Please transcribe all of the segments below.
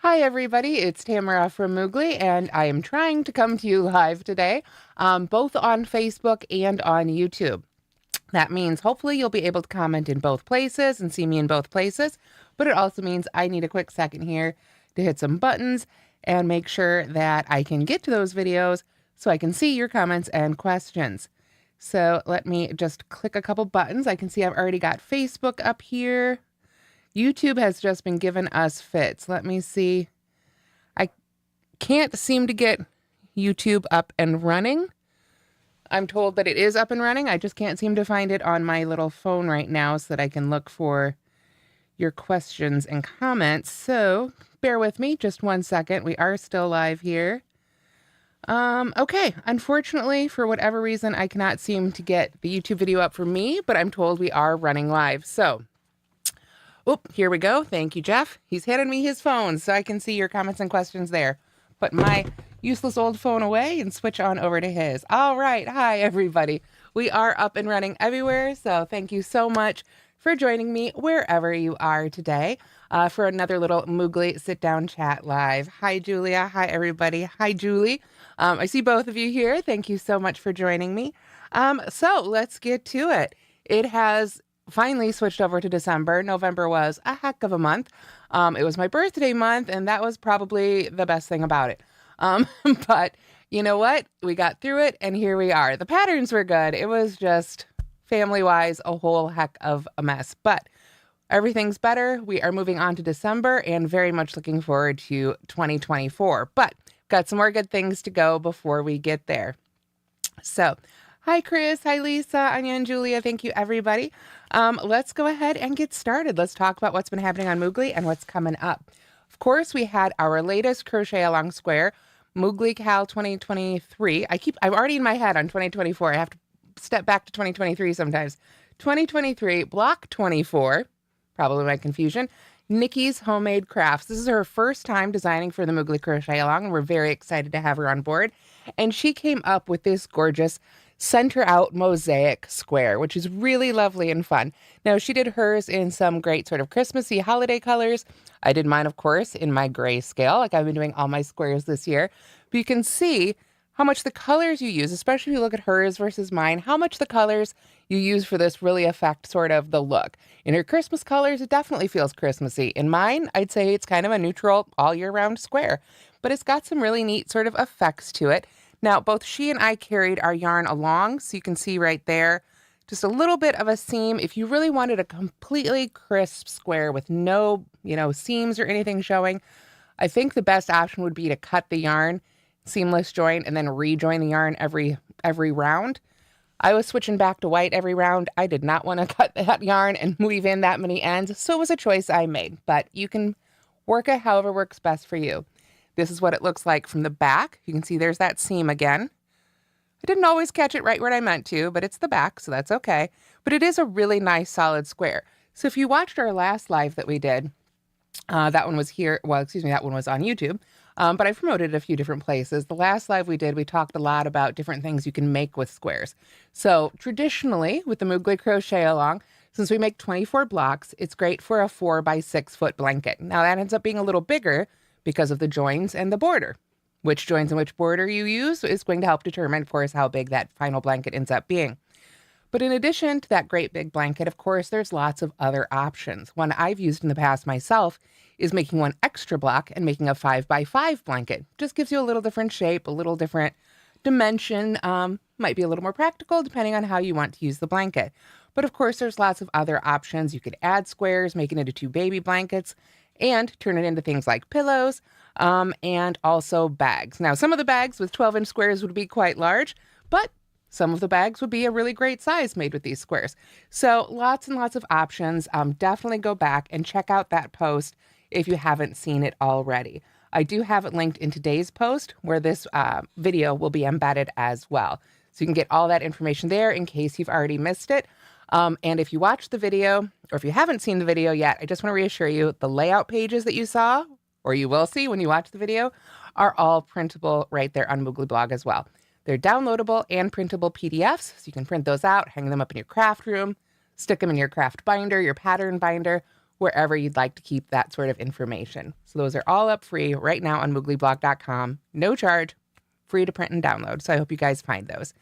Hi everybody, it's Tamara from Moogly, and I am trying to come to you live today, both on Facebook and on YouTube. That means hopefully you'll be able to comment in both places and see me in both places, but it also means I need a quick second here to hit some buttons and make sure that I can get to those videos so I can see your comments and questions. So let me just click a couple buttons. I can see I've already got Facebook up here. YouTube has just been giving us fits. Let me see. I can't seem to get YouTube up and running. I'm told that it is up and running. I just can't seem to find it on my little phone right now so that I can look for your questions and comments. So bear with me just one second. We are still live here. Okay. Unfortunately, for whatever reason, I cannot seem to get the YouTube video up for me, but I'm told we are running live. So oop, here we go. Thank you, Jeff. He's handing me his phone so I can see your comments and questions there. Put my useless old phone away and switch on over to his. All right. Hi, everybody. We are up and running everywhere, so thank you so much for joining me wherever you are today for another little Moogly sit-down chat live. Hi, Julia. Hi, everybody. Hi, Julie. I see both of you here. Thank you so much for joining me. So let's get to it. It has finally switched over to December. November was a heck of a month. It was my birthday month, and that was probably the best thing about it. But you know what? We got through it, and here we are. The patterns were good. It was just family-wise a whole heck of a mess. But everything's better. We are moving on to December and very much looking forward to 2024. But got some more good things to go before we get there. So hi, Chris. Hi, Lisa, Anya, and Julia. Thank you, everybody. Let's go ahead and get started. Let's talk about what's been happening on Moogly and what's coming up. Of course, we had our latest Crochet Along Square, Moogly Cal 2023. I'm already in my head on 2024. I have to step back to 2023 sometimes. 2023, Block 24, probably my confusion, Nikki's Homemade Crafts. This is her first time designing for the Moogly Crochet Along, and we're very excited to have her on board. And she came up with this gorgeous center out mosaic square, which is really lovely and fun. Now, she did hers in some great sort of Christmassy holiday colors. I did mine, of course, in my grayscale, like I've been doing all my squares this year. But you can see how much the colors you use, especially if you look at hers versus mine, how much the colors you use for this really affect sort of the look. In her Christmas colors, it definitely feels Christmassy. In mine, I'd say it's kind of a neutral all year round square, but it's got some really neat sort of effects to it. Now, both she and I carried our yarn along, so you can see right there, just a little bit of a seam. If you really wanted a completely crisp square with no, seams or anything showing, I think the best option would be to cut the yarn, seamless join, and then rejoin the yarn every round. I was switching back to white every round. I did not want to cut that yarn and weave in that many ends, so it was a choice I made, but you can work it however works best for you. This is what it looks like from the back. You can see there's that seam again. I didn't always catch it right where I meant to, but it's the back, so that's okay. But it is a really nice solid square. So if you watched our last live that we did, that one was here. Well, excuse me, that one was on YouTube. But I promoted it a few different places. The last live we did, we talked a lot about different things you can make with squares. So traditionally, with the Moogly Crochet Along, since we make 24 blocks, it's great for a 4 by 6 foot blanket. Now that ends up being a little bigger because of the joins and the border. Which joins and which border you use is going to help determine, of course, how big that final blanket ends up being. But in addition to that great big blanket, of course, there's lots of other options. One I've used in the past myself is making one extra block and making a 5 by 5 blanket. Just gives you a little different shape, a little different dimension, might be a little more practical depending on how you want to use the blanket. But of course, there's lots of other options. You could add squares, make it into 2 baby blankets, and turn it into things like pillows, and also bags. Now, some of the bags with 12-inch squares would be quite large, but some of the bags would be a really great size made with these squares. So lots and lots of options. Definitely go back and check out that post if you haven't seen it already. I do have it linked in today's post where this video will be embedded as well. So you can get all that information there in case you've already missed it. And if you watched the video, or if you haven't seen the video yet, I just want to reassure you, the layout pages that you saw, or you will see when you watch the video, are all printable right there on Moogly blog as well. They're downloadable and printable PDFs, so you can print those out, hang them up in your craft room, stick them in your craft binder, your pattern binder, wherever you'd like to keep that sort of information. So those are all up free right now on mooglyblog.com. No charge, free to print and download. So I hope you guys find those.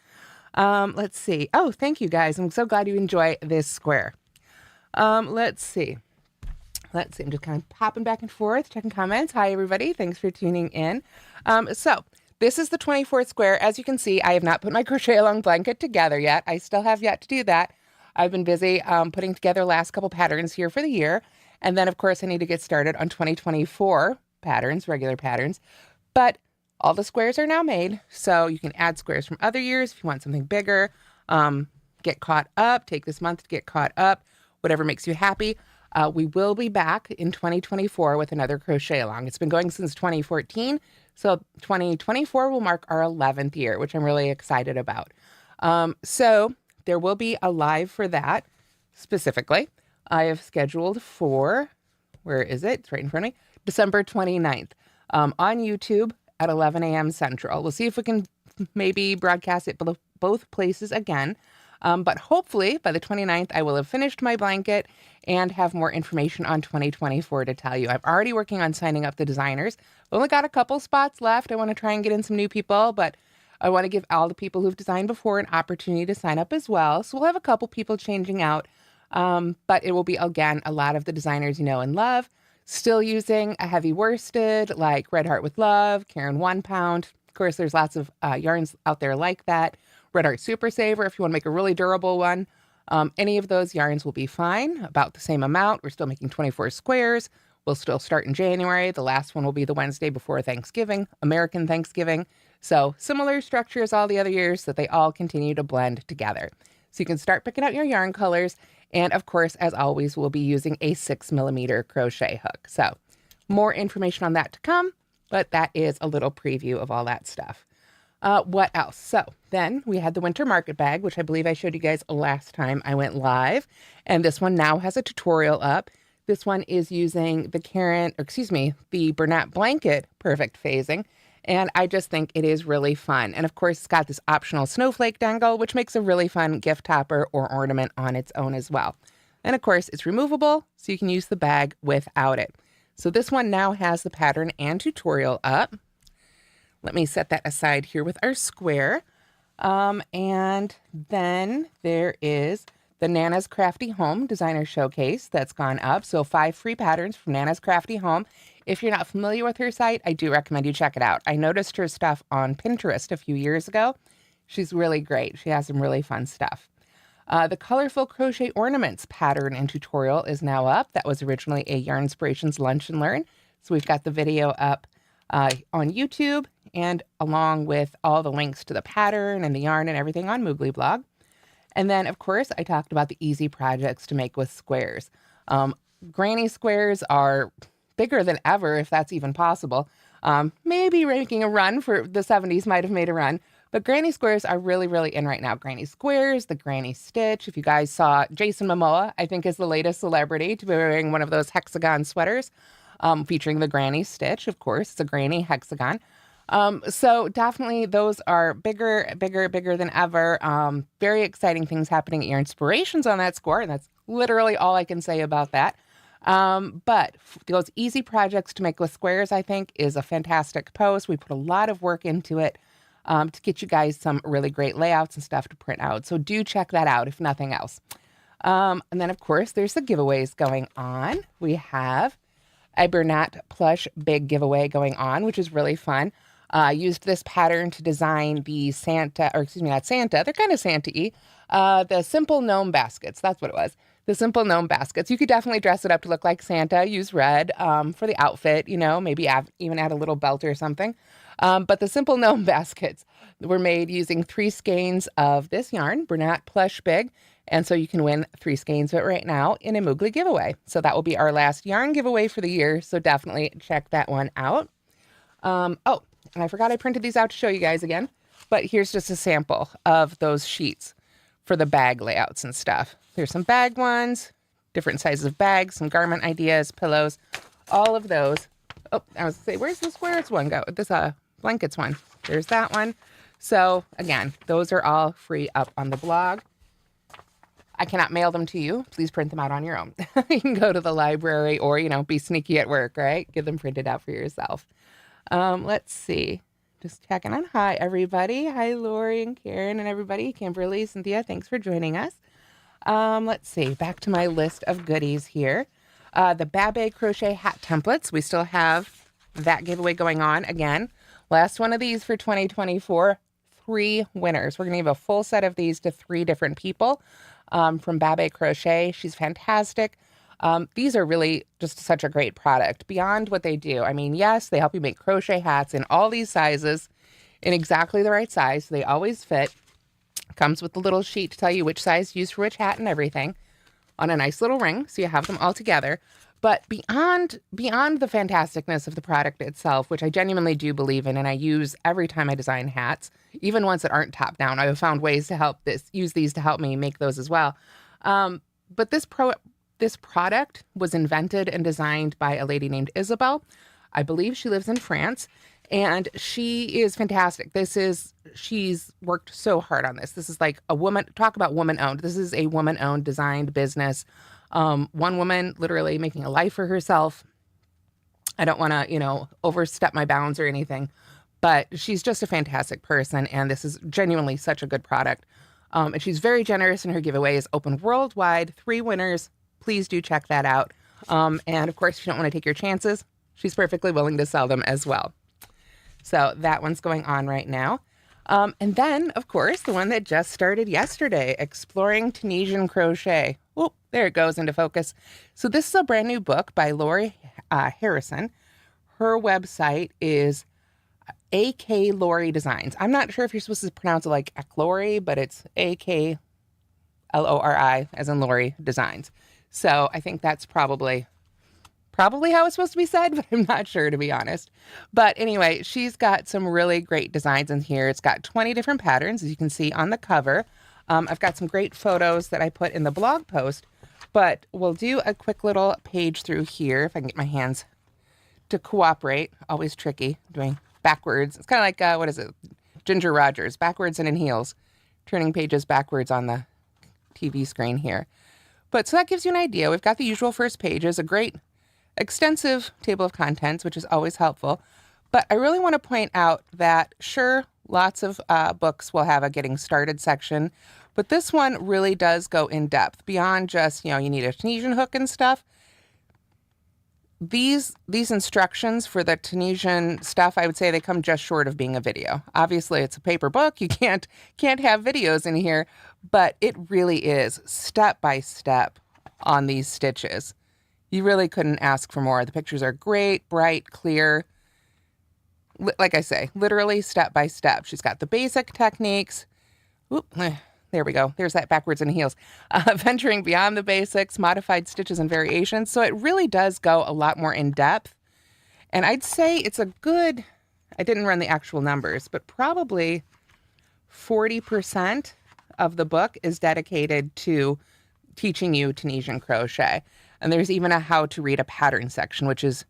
Let's see. Oh, thank you guys. I'm so glad you enjoy this square. Let's see. I'm just kind of popping back and forth, checking comments. Hi, everybody. Thanks for tuning in. So this is the 24th square. As you can see, I have not put my crochet along blanket together yet. I still have yet to do that. I've been busy putting together last couple patterns here for the year. And then, of course, I need to get started on 2024 patterns, regular patterns. But all the squares are now made, so you can add squares from other years if you want something bigger. Get caught up. Take this month to get caught up. Whatever makes you happy. We will be back in 2024 with another crochet along. It's been going since 2014, so 2024 will mark our 11th year, which I'm really excited about. So there will be a live for that specifically. I have scheduled for, where is it? It's right in front of me, December 29th on YouTube at 11 a.m. Central. We'll see if we can maybe broadcast it both places again. But hopefully by the 29th, I will have finished my blanket and have more information on 2024 to tell you. I'm already working on signing up the designers. I've only got a couple spots left. I want to try and get in some new people, but I want to give all the people who've designed before an opportunity to sign up as well. So we'll have a couple people changing out, but it will be, again, a lot of the designers you know and love. Still using a heavy worsted like Red Heart with Love, Karen 1 Pound. Of course, there's lots of yarns out there like that. Red Heart Super Saver, if you want to make a really durable one. Any of those yarns will be fine, about the same amount. We're still making 24 squares. We'll still start in January. The last one will be the Wednesday before Thanksgiving, American Thanksgiving. So similar structure as all the other years, so they all continue to blend together. So you can start picking out your yarn colors. And of course, as always, we'll be using a 6mm crochet hook. So more information on that to come, but that is a little preview of all that stuff. What else? So then we had the winter market bag, which I believe I showed you guys last time I went live. And this one now has a tutorial up. This one is using the Bernat blanket perfect phasing. And I just think it is really fun. And of course, it's got this optional snowflake dangle, which makes a really fun gift topper or ornament on its own as well. And of course, it's removable, so you can use the bag without it. So this one now has the pattern and tutorial up. Let me set that aside here with our square. And then there is the Nana's Crafty Home Designer Showcase that's gone up. So 5 free patterns from Nana's Crafty Home. If you're not familiar with her site, I do recommend you check it out. I noticed her stuff on Pinterest a few years ago. She's really great. She has some really fun stuff. The Colorful Crochet Ornaments pattern and tutorial is now up. That was originally a Yarn Inspirations Lunch and Learn. So we've got the video up on YouTube, and along with all the links to the pattern and the yarn and everything on Moogly blog. And then, of course, I talked about the easy projects to make with squares. Granny squares are bigger than ever, if that's even possible. Maybe making a run for the 70s might have made a run, but granny squares are really, really in right now. Granny squares, the granny stitch. If you guys saw, Jason Momoa, I think, is the latest celebrity to be wearing one of those hexagon sweaters featuring the granny stitch. Of course, it's a granny hexagon. So definitely those are bigger than ever. Very exciting things happening at Yarn Inspirations on that score. And that's literally all I can say about that. But those easy projects to make with squares, I think, is a fantastic post. We put a lot of work into it to get you guys some really great layouts and stuff to print out. So do check that out, if nothing else. And then, of course, there's the giveaways going on. We have a Bernat plush big giveaway going on, which is really fun. I used this pattern to design the Santa, or excuse me, not Santa, they're kind of Santa-y, the simple gnome baskets. That's what it was. The simple gnome baskets. You could definitely dress it up to look like Santa. Use red for the outfit, you know, maybe even add a little belt or something. But the simple gnome baskets were made using 3 skeins of this yarn, Bernat Plush Big. And so you can win 3 skeins of it right now in a Moogly giveaway. So that will be our last yarn giveaway for the year. So definitely check that one out. Oh, and I forgot I printed these out to show you guys again. But here's just a sample of those sheets for the bag layouts and stuff. There's some bag ones, different sizes of bags, some garment ideas, pillows, all of those. Oh, I was going to say, where's the squares one go? This blankets one. There's that one. So again, those are all free up on the blog. I cannot mail them to you. Please print them out on your own. You can go to the library or, be sneaky at work, right? Get them printed out for yourself. Let's see. Just checking on. Hi, everybody. Hi, Lori and Karen and everybody. Kimberly, Cynthia, thanks for joining us. Let's see. Back to my list of goodies here. The Babé crochet hat templates. We still have that giveaway going on again. Last one of these for 2024. 3 winners. We're going to give a full set of these to 3 different people from Babé Crochet. She's fantastic. These are really just such a great product beyond what they do. I mean, yes, they help you make crochet hats in all these sizes in exactly the right size. So they always fit. Comes with a little sheet to tell you which size to use for which hat and everything on a nice little ring. So you have them all together. But beyond the fantasticness of the product itself, which I genuinely do believe in and I use every time I design hats, even ones that aren't top down, I have found ways to use these to help me make those as well. But this product was invented and designed by a lady named Isabel. I believe she lives in France, and she is fantastic. She's worked so hard on this. This is like a woman, talk about woman-owned. This is a woman-owned designed business. One woman literally making a life for herself. I don't want to, overstep my bounds or anything, but she's just a fantastic person. And this is genuinely such a good product. And she's very generous in her giveaways, open worldwide, 3 winners. Please do check that out. And of course, if you don't want to take your chances, she's perfectly willing to sell them as well. So that one's going on right now. And then, of course, the one that just started yesterday, Exploring Tunisian Crochet. Oh, there it goes into focus. So this is a brand new book by Lori Harrison. Her website is AK Lori Designs. I'm not sure if you're supposed to pronounce it like Lori, but it's AKLORI as in Lori Designs. So I think that's probably how it's supposed to be said, but I'm not sure, to be honest. But anyway, she's got some really great designs in here. It's got 20 different patterns, as you can see on the cover. I've got some great photos that I put in the blog post, but we'll do a quick little page through here if I can get my hands to cooperate. Always tricky doing backwards. It's kind of like, what is it? Ginger Rogers, backwards and in heels, turning pages backwards on the TV screen here. But so that gives you an idea. We've got the usual first pages, a great extensive table of contents, which is always helpful. But I really want to point out that, sure, lots of books will have a getting started section, but this one really does go in depth beyond just, you need a Tunisian hook and stuff. These instructions for the Tunisian stuff, I would say they come just short of being a video. Obviously, it's a paper book. You can't have videos in here, but it really is step by step on these stitches. You really couldn't ask for more. The pictures are great, bright, clear. Like I say, literally step by step. She's got the basic techniques. Oop, there we go. There's that backwards and heels. Venturing beyond the basics, modified stitches and variations. So it really does go a lot more in depth. And I'd say it's a good, I didn't run the actual numbers, but probably 40% of the book is dedicated to teaching you Tunisian crochet. And there's even a how to read a pattern section, which is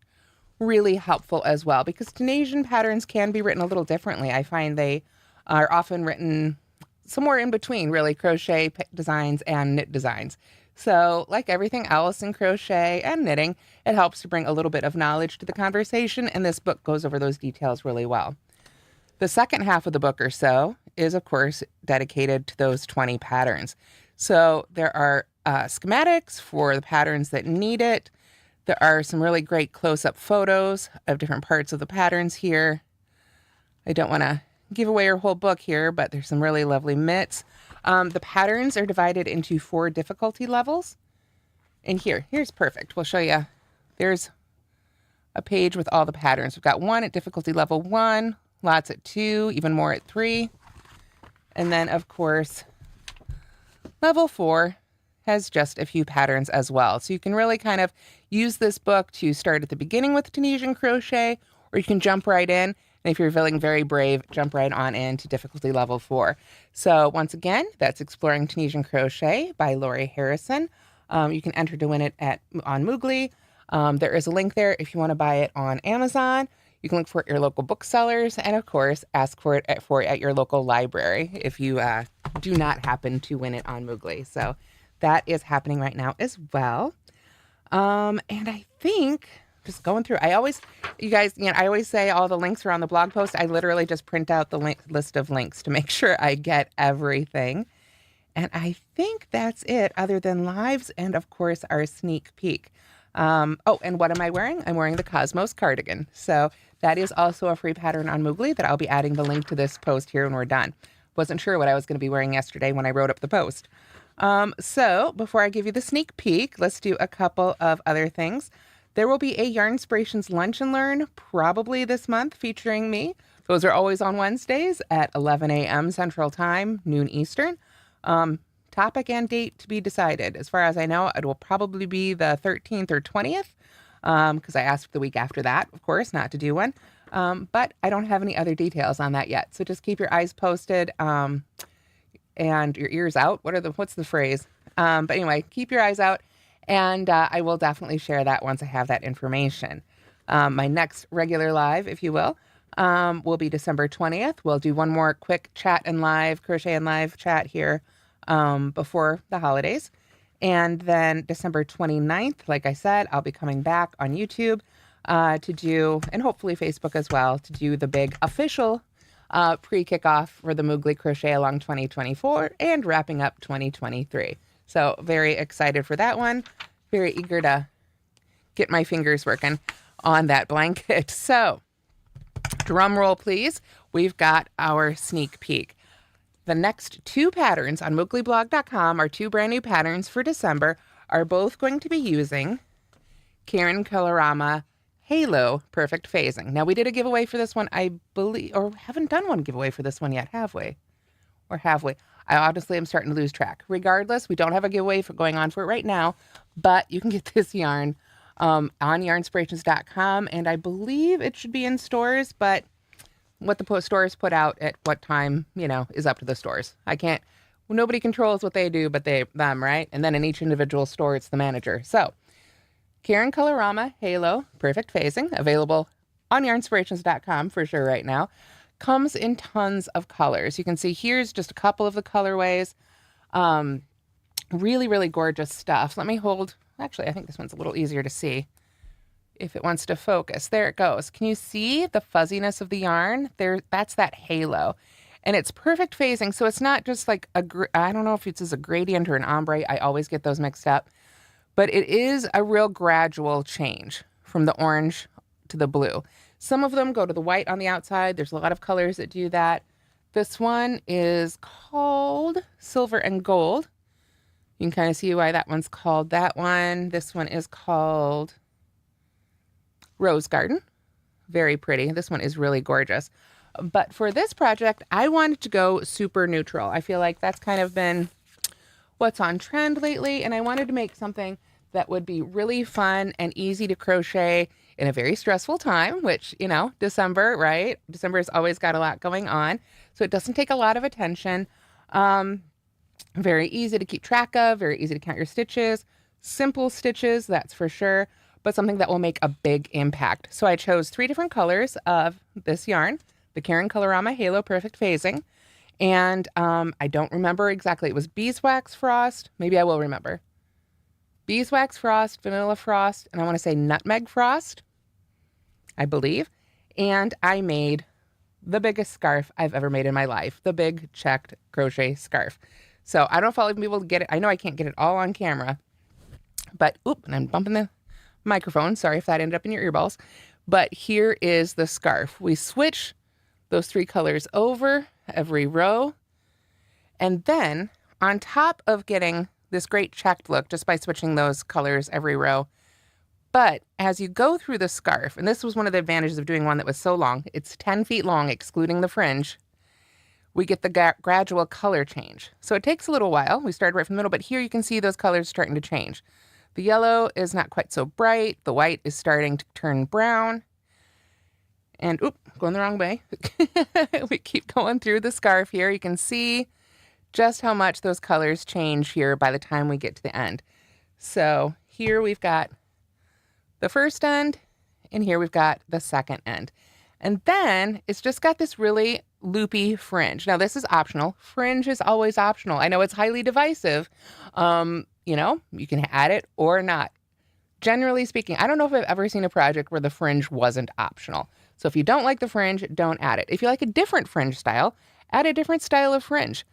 really helpful as well, because Tunisian patterns can be written a little differently. I find they are often written somewhere in between, really, crochet designs and knit designs. So like everything else in crochet and knitting, it helps to bring a little bit of knowledge to the conversation, and this book goes over those details really well. The second half of the book or so is, of course, dedicated to those 20 patterns. So there are schematics for the patterns that need it. There are some really great close-up photos of different parts of the patterns here. I don't want to give away our whole book here, but there's some really lovely mitts. The patterns are divided into 4 difficulty levels. And here's perfect. We'll show you. There's a page with all the patterns. We've got one at difficulty level 1, lots at 2, even more at 3. And then, of course, level 4 has just a few patterns as well. So you can really kind of use this book to start at the beginning with Tunisian crochet, or you can jump right in. And if you're feeling very brave, jump right on into difficulty level 4. So once again, that's Exploring Tunisian Crochet by Lori Harrison. You can enter to win it on Moogly. There is a link there if you want to buy it on Amazon. You can look for it at your local booksellers, and of course, ask for it at your local library if you do not happen to win it on Moogly. So That is happening right now as well. And I think just going through, you guys, I always say all the links are on the blog post. I literally just print out the list of links to make sure I get everything. And I think that's it, other than lives and, of course, our sneak peek. And what am I wearing? I'm wearing the Cosmos cardigan. So that is also a free pattern on Moogly that I'll be adding the link to this post here when we're done. Wasn't sure what I was going to be wearing yesterday when I wrote up the post. So before I give you the sneak peek, let's do a couple of other things. There will be a Yarn Inspirations Lunch and Learn probably this month featuring me. Those are always on Wednesdays at 11 a.m. Central Time, noon Eastern. Topic and date to be decided. As far as I know, it will probably be the 13th or 20th, because I asked the week after that, of course, not to do one. But I don't have any other details on that yet. So just keep your eyes posted, and your ears out. What's the phrase? But anyway, keep your eyes out, and I will definitely share that once I have that information. My next regular live, if you will be December 20th. We'll do one more quick chat and live, crochet and live chat here before the holidays. And then December 29th, like I said, I'll be coming back on YouTube to do, and hopefully Facebook as well, to do the big official pre-kickoff for the Moogly Crochet Along 2024 and wrapping up 2023. So very excited for that one. Very eager to get my fingers working on that blanket. So drum roll, please. We've got our sneak peek. The next two patterns on mooglyblog.com are two brand new patterns for December, are both going to be using Karen Colorama Halo Perfect Phasing. Now, we did a giveaway for this one, I believe, or haven't done one giveaway for this one yet, have we? Or have we? I honestly am starting to lose track. Regardless, we don't have a giveaway going on for it right now, but you can get this yarn on yarnspirations.com, and I believe it should be in stores, but what the stores put out at what time, is up to the stores. Nobody controls what they do but them, right? And then in each individual store, it's the manager. So, Karen Colorama Halo Perfect Phasing, available on yarnspirations.com for sure right now, comes in tons of colors. You can see here's just a couple of the colorways. Really, really gorgeous stuff. Actually, I think this one's a little easier to see if it wants to focus. There it goes. Can you see the fuzziness of the yarn? That's that halo. And it's perfect phasing, so it's not just like I don't know if it's a gradient or an ombre. I always get those mixed up. But it is a real gradual change from the orange to the blue. Some of them go to the white on the outside. There's a lot of colors that do that. This one is called Silver and Gold. You can kind of see why that one's called that one. This one is called Rose Garden. Very pretty. This one is really gorgeous. But for this project, I wanted to go super neutral. I feel like that's kind of been what's on trend lately, and I wanted to make something that would be really fun and easy to crochet in a very stressful time, which, December, right? December has always got a lot going on, so it doesn't take a lot of attention. Very easy to keep track of, very easy to count your stitches. Simple stitches, that's for sure, but something that will make a big impact. So I chose 3 different colors of this yarn, the Karen Colorama Halo Perfect Phasing. And I don't remember exactly. It was Beeswax Frost. Maybe I will remember. Beeswax Frost, Vanilla Frost, and I want to say Nutmeg Frost, I believe. And I made the biggest scarf I've ever made in my life, the big checked crochet scarf. So I don't know if I'll even be able to get it. I know I can't get it all on camera. But, and I'm bumping the microphone. Sorry if that ended up in your earballs. But here is the scarf. We switch those 3 colors over every row. And then on top of getting this great checked look just by switching those colors every row, but as you go through the scarf, and this was one of the advantages of doing one that was so long, it's 10 feet long, excluding the fringe, we get the gradual color change. So it takes a little while. We started right from the middle, but here you can see those colors starting to change. The yellow is not quite so bright. The white is starting to turn brown. And, going the wrong way. We keep going through the scarf here. You can see just how much those colors change here by the time we get to the end. So here we've got the first end, and here we've got the second end. And then it's just got this really loopy fringe. Now, this is optional. Fringe is always optional. I know it's highly divisive, you know, you can add it or not. Generally speaking, I don't know if I've ever seen a project where the fringe wasn't optional. So if you don't like the fringe, don't add it. If you like a different fringe style, add a different style of fringe.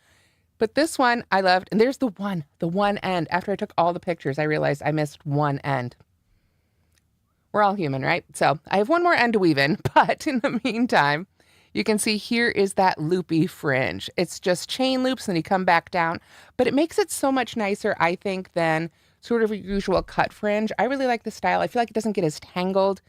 But this one I loved, and there's the one end. After I took all the pictures, I realized I missed one end. We're all human, right? So I have one more end to weave in, but in the meantime, you can see here is that loopy fringe. It's just chain loops and you come back down, but it makes it so much nicer, I think, than sort of a usual cut fringe. I really like the style. I feel like it doesn't get as tangled.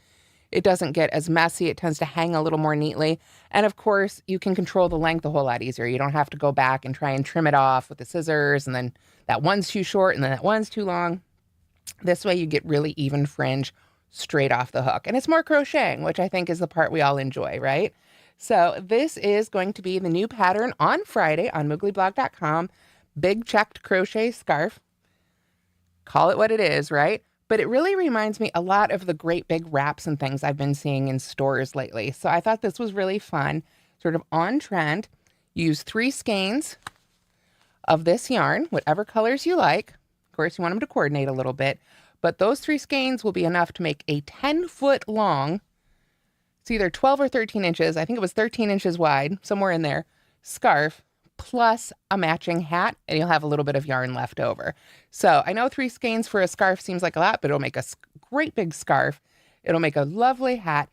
It doesn't get as messy. It tends to hang a little more neatly. And of course, you can control the length a whole lot easier. You don't have to go back and try and trim it off with the scissors, and then that one's too short and then that one's too long. This way you get really even fringe straight off the hook. And it's more crocheting, which I think is the part we all enjoy, right? So this is going to be the new pattern on Friday on mooglyblog.com. Big checked crochet scarf. Call it what it is, right? But it really reminds me a lot of the great big wraps and things I've been seeing in stores lately. So I thought this was really fun, sort of on trend. Use 3 skeins of this yarn, whatever colors you like. Of course, you want them to coordinate a little bit. But those 3 skeins will be enough to make a 10-foot long, it's either 12 or 13 inches, I think it was 13 inches wide, somewhere in there, scarf, plus a matching hat, and you'll have a little bit of yarn left over. So I know 3 skeins for a scarf seems like a lot, but it'll make a great big scarf. It'll make a lovely hat,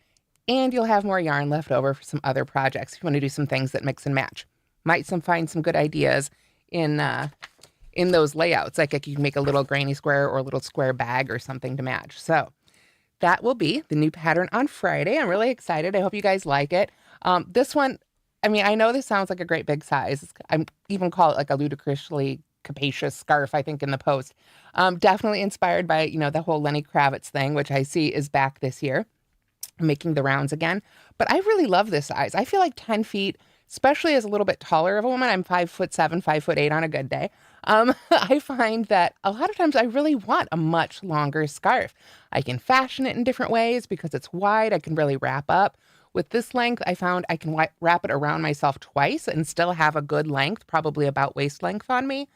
and you'll have more yarn left over for some other projects if you want to do some things that mix and match. Might find some good ideas in those layouts, like you can make a little granny square or a little square bag or something to match. So that will be the new pattern on Friday. I'm really excited. I hope you guys like it. This one, I mean, I know this sounds like a great big size. I even call it like a ludicrously capacious scarf, I think, in the post. Definitely inspired by, you know, the whole Lenny Kravitz thing, which I see is back this year, making the rounds again. But I really love this size. I feel like 10 feet, especially as a little bit taller of a woman. I'm 5'7", 5'8" on a good day. I find that a lot of times I really want a much longer scarf. I can fashion it in different ways because it's wide. I can really wrap up. With this length, I found I can wrap it around myself twice and still have a good length, probably about waist length on me.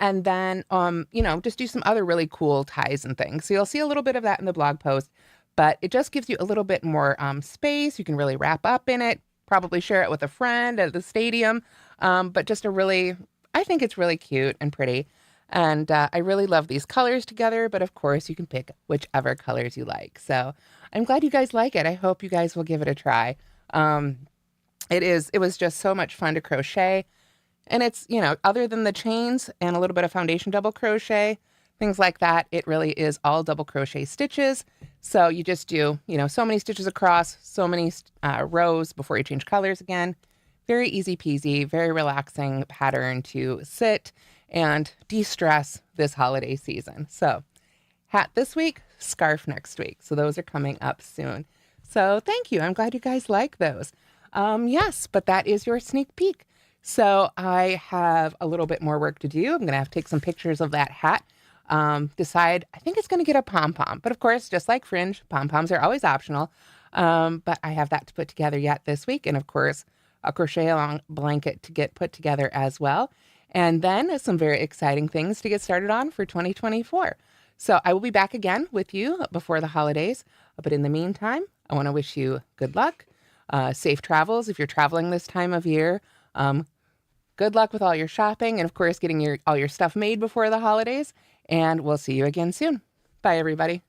And then, you know, just do some other really cool ties and things. So you'll see a little bit of that in the blog post, but it just gives you a little bit more space. You can really wrap up in it, probably share it with a friend at the stadium. But just I think it's really cute and pretty. And I really love these colors together, but of course you can pick whichever colors you like. So I'm glad you guys like it. I hope you guys will give it a try. It was just so much fun to crochet. And it's, you know, other than the chains and a little bit of foundation double crochet, things like that, it really is all double crochet stitches. So you just do, you know, so many stitches across, so many rows before you change colors again. Very easy peasy, very relaxing pattern to sit and de-stress this holiday season. So hat this week, scarf next week. So those are coming up soon. So thank you. I'm glad you guys like those. Yes, but that is your sneak peek. So I have a little bit more work to do. I'm going to have to take some pictures of that hat. Decide, I think it's going to get a pom-pom. But of course, just like fringe, pom-poms are always optional. But I have that to put together yet this week. And of course, a crochet along blanket to get put together as well. And then some very exciting things to get started on for 2024. So I will be back again with you before the holidays. But in the meantime, I want to wish you good luck, safe travels if you're traveling this time of year. Good luck with all your shopping and, of course, getting all your stuff made before the holidays. And we'll see you again soon. Bye, everybody.